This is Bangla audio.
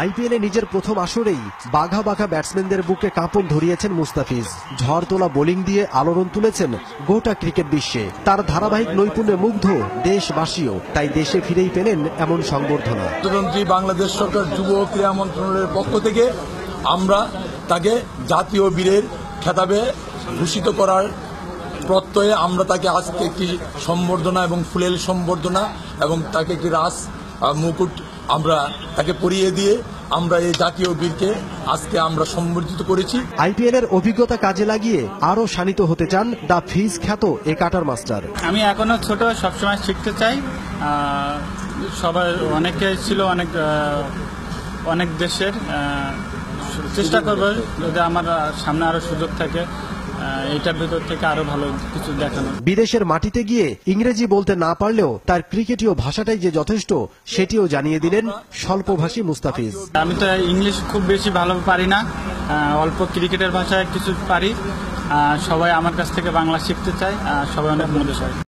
আইপিএলে নিজের প্রথম আসরেই বাঘা বাঘা ব্যাটসম্যানদের বুকে কাঁপন ধরিয়েছেন মুস্তাফিজ। ঝড় তোলা বোলিং দিয়ে আলোড়ন তুলেছেন গোটা ক্রিকেট বিশ্বে। তার ধারাবাহিক নৈপুণ্যে মুগ্ধ দেশবাসীও, তাই দেশে ফিরেই পেলেন এমন সংবর্ধনা। বাংলাদেশ সরকার যুব ক্রীড়া মন্ত্রণালয়ের পক্ষ থেকে আমরা তাকে জাতীয় বীরের খেতাবে ভূষিত করার প্রত্যয়ে আমরা তাকে আজকে একটি সম্বর্ধনা এবং ফুলেল সম্বর্ধনা এবং তাকে একটি রাজ মুকুট আমরা তাকে পরিয়ে দিয়ে আমরা এই জাতীয় বীরকে আজকে আমরা সম্বর্ধিত করেছি। আইপিএল এর অভিজ্ঞতা কাজে লাগিয়ে আরো শানিত হতে চান দ্য ফিজ খ্যাত এ কাটার মাস্টার। আমি এখনো ছোট, সবসময় শিখতে চাই। সবাই অনেকে ছিল, অনেক দেশের চেষ্টা করবো যদি আমার সামনে আরো সুযোগ থাকে এইটার ভিতর থেকে আরো ভালো কিছু দেখানো। বিদেশের মাটিতে গিয়ে ইংরেজি বলতে না পারলেও তার ক্রিকেটীয় ভাষাটাই যে যথেষ্ট সেটিও জানিয়ে দিলেন স্বল্পভাষী মুস্তাফিজ। আমি তো ইংলিশ খুব বেশি ভালো পারি না, অল্প ক্রিকেটের ভাষায় কিছু পারি। সবাই আমার কাছ থেকে বাংলা শিখতে চায়, সবাই অনেক মজা হয়।